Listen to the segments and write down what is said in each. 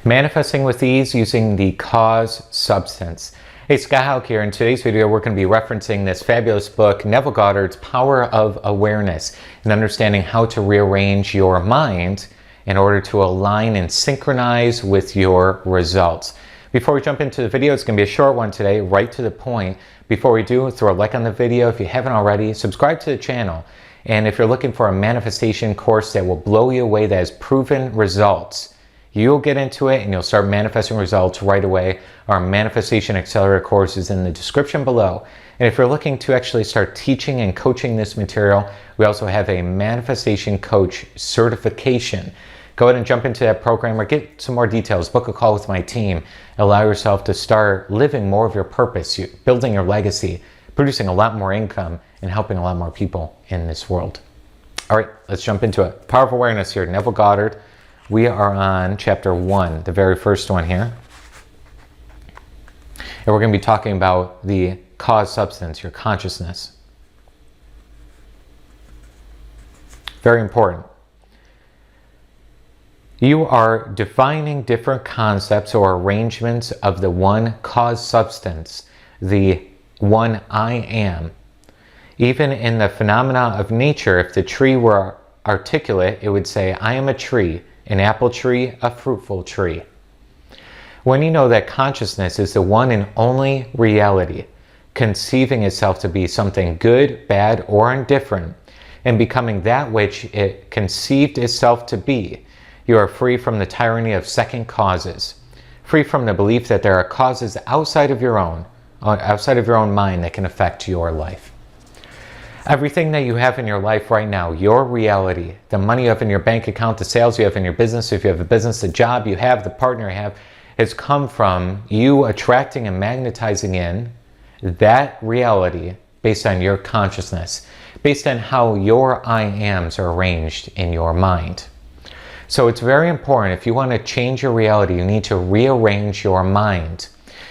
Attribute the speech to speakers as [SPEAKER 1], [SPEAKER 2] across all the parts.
[SPEAKER 1] Manifesting with ease using the cause substance. Hey, Scott Haug here. In today's video, we're going to be referencing this fabulous book, Neville Goddard's Power of Awareness, and understanding how to rearrange your mind in order to align and synchronize with your results. Before we jump into the video, it's going to be a short one today, right to the point. Before we do, throw a like on the video. If you haven't already, subscribe to the channel. And if you're looking for a manifestation course that will blow you away, that has proven results, you'll get into it and you'll start manifesting results right away. Our Manifestation Accelerator course is in the description below. And if you're looking to actually start teaching and coaching this material, we also have a Manifestation Coach certification. Go ahead and jump into that program or get some more details. Book a call with my team. Allow yourself to start living more of your purpose, building your legacy, producing a lot more income, and helping a lot more people in this world. All right, let's jump into it. Power of Awareness here, Neville Goddard. We are on chapter 1, the very first one here. And we're going to be talking about the cause substance, your consciousness. Very important. You are defining different concepts or arrangements of the one cause substance, the one I am. Even in the phenomena of nature, if the tree were articulate, it would say, I am a tree. An apple tree, a fruitful tree. When you know that consciousness is the one and only reality, conceiving itself to be something good, bad, or indifferent, and becoming that which it conceived itself to be, you are free from the tyranny of second causes, free from the belief that there are causes outside of your own mind that can affect your life. Everything that you have in your life right now, your reality, the money you have in your bank account, the sales you have in your business, if you have a business, the job you have, the partner you have, has come from you attracting and magnetizing in that reality based on your consciousness, based on how your I ams are arranged in your mind. So it's very important, if you want to change your reality, you need to rearrange your mind.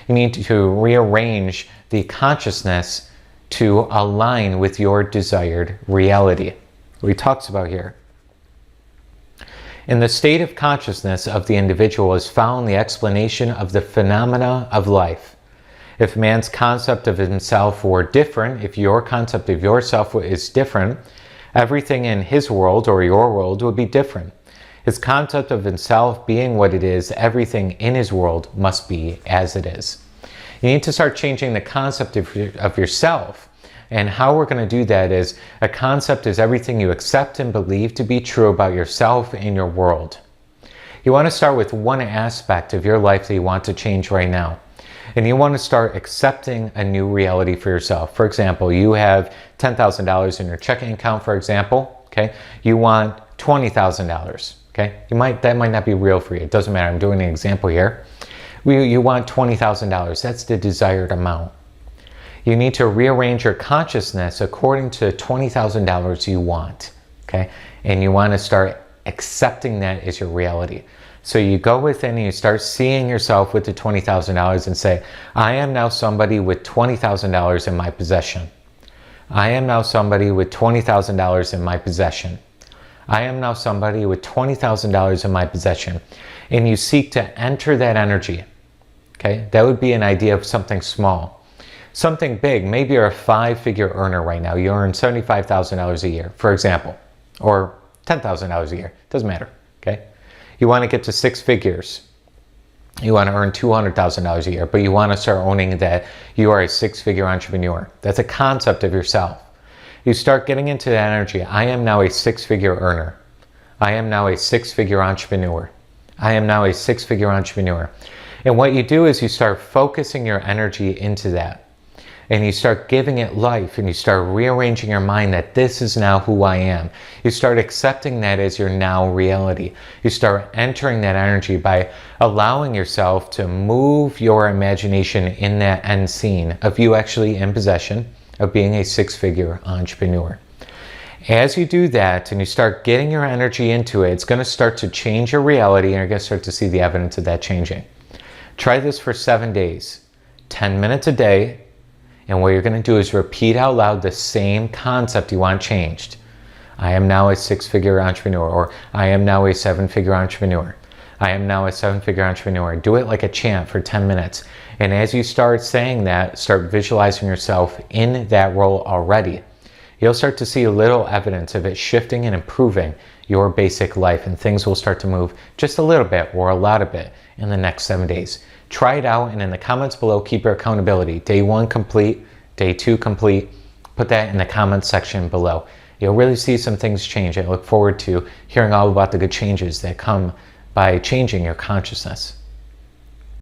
[SPEAKER 1] You need to rearrange the consciousness to align with your desired reality. What he talks about here. In the state of consciousness of the individual is found the explanation of the phenomena of life. If man's concept of himself were different, if your concept of yourself is different, everything in his world or your world would be different. His concept of himself being what it is, everything in his world must be as it is. You need to start changing the concept of yourself. And how we're going to do that is, a concept is everything you accept and believe to be true about yourself and your world. You want to start with one aspect of your life that you want to change right now. And you want to start accepting a new reality for yourself. For example, you have $10,000 in your checking account, for example. Okay, you want $20,000. Okay, that might not be real for you. It doesn't matter. I'm doing an example here. You want $20,000. That's the desired amount. You need to rearrange your consciousness according to $20,000 you want. Okay, and you want to start accepting that as your reality. So you go within and you start seeing yourself with the $20,000 and say, I am now somebody with $20,000 in my possession. I am now somebody with $20,000 in my possession. I am now somebody with $20,000 in my possession. And you seek to enter that energy. Okay, that would be an idea of something small. Something big, maybe you're a 5-figure earner right now. You earn $75,000 a year, for example, or $10,000 a year. Doesn't matter, okay? You want to get to 6 figures. You want to earn $200,000 a year, but you want to start owning that you are a 6-figure entrepreneur. That's a concept of yourself. You start getting into that energy. I am now a 6-figure earner. I am now a 6-figure entrepreneur. I am now a 6-figure entrepreneur. And what you do is you start focusing your energy into that. And you start giving it life, and you start rearranging your mind that this is now who I am. You start accepting that as your now reality. You start entering that energy by allowing yourself to move your imagination in that end scene of you actually in possession of being a 6-figure entrepreneur. As you do that and you start getting your energy into it, it's going to start to change your reality, and you're going to start to see the evidence of that changing. Try this for 7 days, 10 minutes a day. And what you're going to do is repeat out loud the same concept you want changed. I am now a 6-figure entrepreneur, or I am now a 7-figure entrepreneur. I am now a 7-figure entrepreneur. Do it like a chant for 10 minutes. And as you start saying that, start visualizing yourself in that role already. You'll start to see a little evidence of it shifting and improving your basic life, and things will start to move just a little bit or a lot of it in the next 7 days. Try it out, and in the comments below, keep your accountability. Day 1 complete, day 2 complete. Put that in the comments section below. You'll really see some things change. I look forward to hearing all about the good changes that come by changing your consciousness.